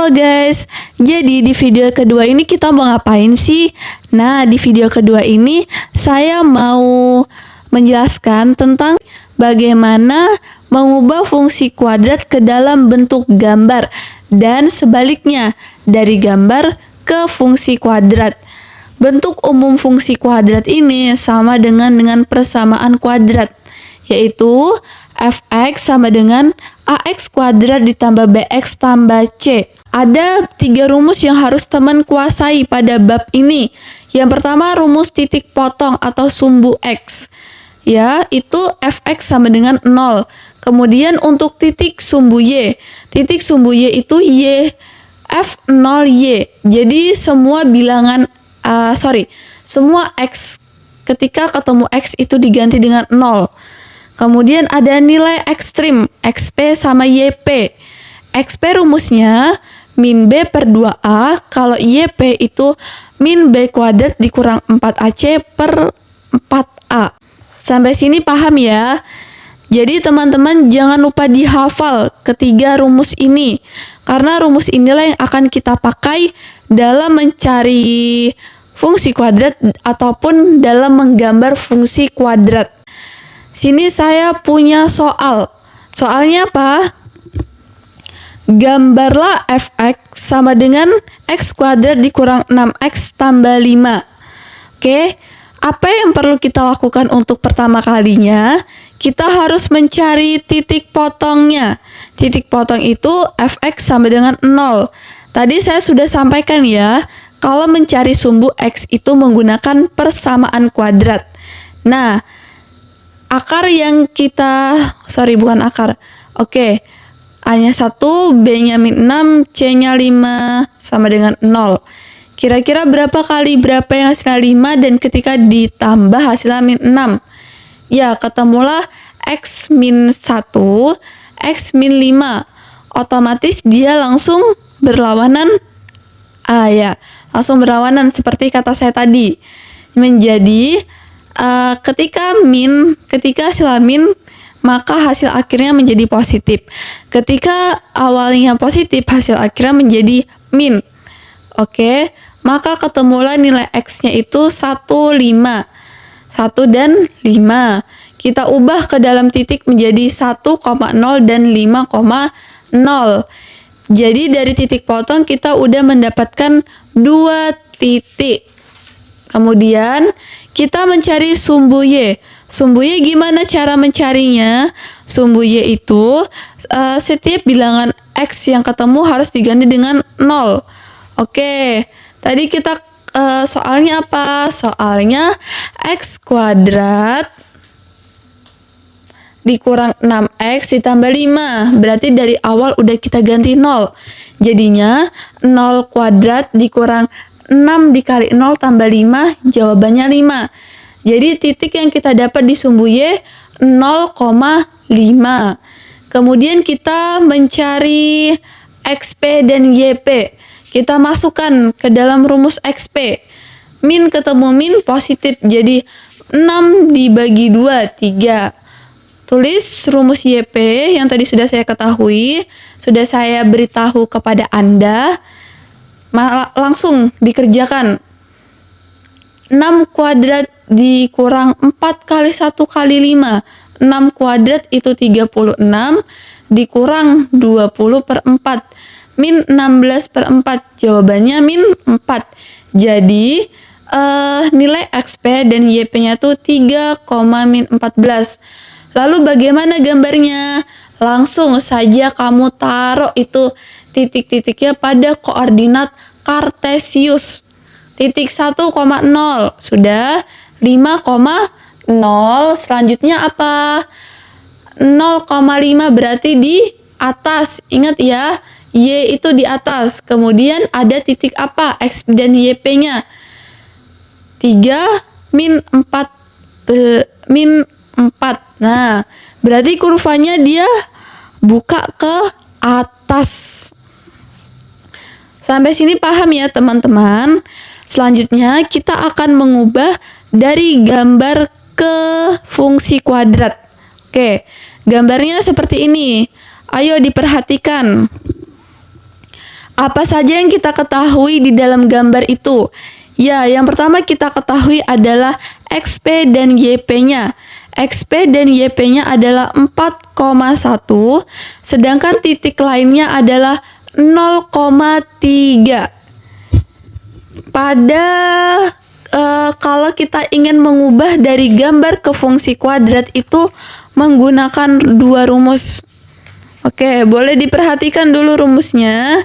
Halo guys, jadi di video kedua ini kita mau ngapain sih? Nah, di video kedua ini saya mau menjelaskan tentang bagaimana mengubah fungsi kuadrat ke dalam bentuk gambar dan sebaliknya dari gambar ke fungsi kuadrat. Bentuk umum fungsi kuadrat ini sama dengan persamaan kuadrat, yaitu fx sama dengan ax kuadrat ditambah bx tambah c. Ada 3 rumus yang harus teman kuasai pada bab ini. Yang pertama rumus titik potong atau sumbu x. Ya, itu fx sama dengan 0. Kemudian untuk titik sumbu y. Titik sumbu y itu y f0y. Jadi semua bilangan semua x ketika ketemu x itu diganti dengan 0. Kemudian ada nilai ekstrim, xp sama yp. xp rumusnya min b per 2a, kalau yp itu min b kuadrat dikurang 4ac per 4a. Sampai sini paham ya? Jadi teman-teman jangan lupa dihafal ketiga rumus ini. Karena rumus inilah yang akan kita pakai dalam mencari fungsi kuadrat ataupun dalam menggambar fungsi kuadrat. Sini saya punya soal. Soalnya apa? Gambarlah fx sama dengan x kuadrat dikurang 6x tambah 5. Oke, apa yang perlu kita lakukan untuk pertama kalinya? Kita harus mencari titik potongnya. Titik potong itu fx sama dengan 0. Tadi saya sudah sampaikan ya, kalau mencari sumbu x itu menggunakan persamaan kuadrat. Nah, akar yang kita, A-nya 1, B-nya min 6, C-nya 5 sama dengan 0. Kira-kira berapa kali berapa yang hasilnya 5 dan ketika ditambah hasilnya min 6? Ya, ketemulah X min 1, X min 5. Otomatis dia langsung berlawanan. Langsung berlawanan seperti kata saya tadi. Menjadi ketika hasil min, maka hasil akhirnya menjadi positif. Ketika awalnya positif, hasil akhirnya menjadi min. Oke, maka ketemulah nilai x-nya itu 1, 5. 1 dan 5. Kita ubah ke dalam titik menjadi 1,0 dan 5,0. Jadi dari titik potong kita udah mendapatkan 2 titik. Kemudian kita mencari sumbu y. Sumbu y gimana cara mencarinya? Sumbu y itu setiap bilangan x yang ketemu harus diganti dengan 0. Oke, tadi kita soalnya apa? Soalnya x kuadrat dikurang 6x ditambah 5. Berarti dari awal udah kita ganti 0. Jadinya 0 kuadrat dikurang 6 dikali 0 tambah 5, jawabannya 5. Jadi titik yang kita dapat di sumbu y 0,5. Kemudian kita mencari xp dan yp. Kita masukkan ke dalam rumus xp. Min ketemu min positif, jadi 6 dibagi 2, 3. Tulis rumus yp yang tadi sudah saya ketahui, sudah saya beritahu kepada Anda. Langsung dikerjakan. 6 kuadrat dikurang 4 kali 1 kali 5. 6 kuadrat itu 36 dikurang 20 per 4. Min 16 per 4. Jawabannya min 4. Jadi nilai xp dan yp-nya tuh 3, min 14. Lalu bagaimana gambarnya? Langsung saja kamu taruh itu titik-titiknya pada koordinat kartesius. Titik 1,0 sudah, 5,0. Selanjutnya apa? 0,5 berarti di atas. Ingat ya, y itu di atas. Kemudian ada titik apa? X dan yp-nya 3 min 4 min 4. Nah, berarti kurvanya dia buka ke atas. Sampai sini paham ya teman-teman? Selanjutnya kita akan mengubah dari gambar ke fungsi kuadrat. Oke, gambarnya seperti ini. Ayo diperhatikan. Apa saja yang kita ketahui di dalam gambar itu? Ya, yang pertama kita ketahui adalah XP dan YP-nya. XP dan YP-nya adalah 4,1, sedangkan titik lainnya adalah 0,3. Pada kalau kita ingin mengubah dari gambar ke fungsi kuadrat itu menggunakan dua rumus. Oke, boleh diperhatikan dulu rumusnya.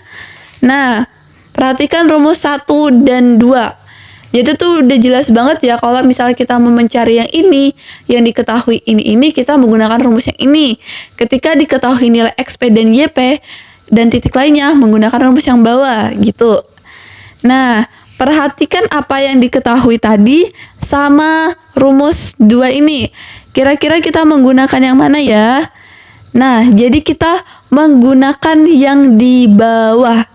Nah, perhatikan rumus 1 dan 2. Itu tuh udah jelas banget ya kalau misalnya kita mau mencari yang ini, yang diketahui ini kita menggunakan rumus yang ini. Ketika diketahui nilai XP dan YP dan titik lainnya menggunakan rumus yang bawah gitu. Nah, perhatikan apa yang diketahui tadi sama rumus 2 ini. Kira-kira kita menggunakan yang mana ya? Nah, jadi kita menggunakan yang di bawah.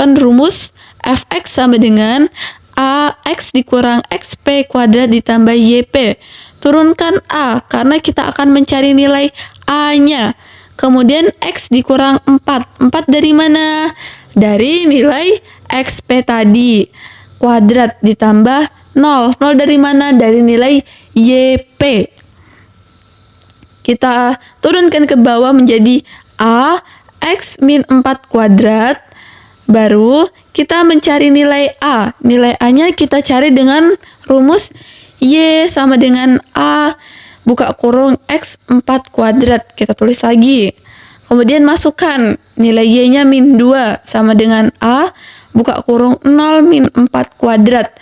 Rumus fx sama dengan ax dikurang xp kuadrat ditambah yp. Turunkan a karena kita akan mencari nilai a-nya. Kemudian x dikurang 4. 4 dari mana? Dari nilai xp tadi. Kuadrat ditambah 0. 0 dari mana? Dari nilai yp. Kita turunkan ke bawah menjadi a x min 4 kuadrat. Baru kita mencari nilai A. Nilai A-nya kita cari dengan rumus Y sama dengan A buka kurung X 4 kuadrat. Kita tulis lagi. Kemudian masukkan nilai Y-nya min 2 sama dengan A buka kurung 0 min 4 kuadrat.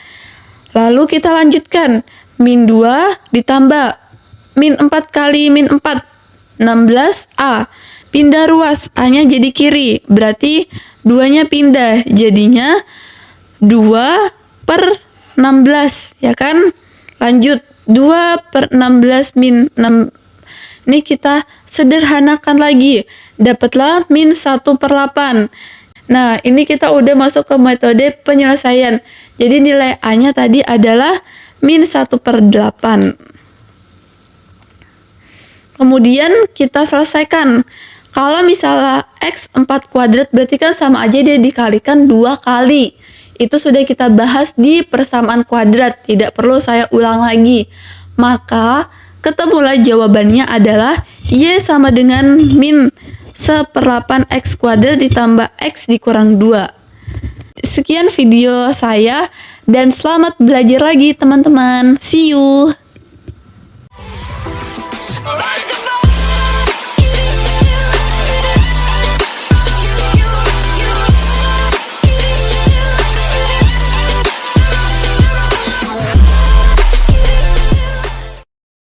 Lalu kita lanjutkan. Min 2 ditambah min 4 kali min 4. 16A. Pindah ruas. A-nya jadi kiri. Berarti 2-nya pindah, jadinya 2/16, ya kan? Lanjut, 2/16 min 6. Ini kita sederhanakan lagi, dapatlah min 1/8. Nah, ini kita udah masuk ke metode penyelesaian. Jadi nilai A-nya tadi adalah min 1/8. Kemudian kita selesaikan. Kalau misalnya X 4 kuadrat berarti kan sama aja dia dikalikan 2 kali. Itu sudah kita bahas di persamaan kuadrat, tidak perlu saya ulang lagi. Maka ketemulah jawabannya adalah Y sama dengan min 1/8 X kuadrat ditambah X dikurang 2. Sekian video saya dan selamat belajar lagi teman-teman. See you.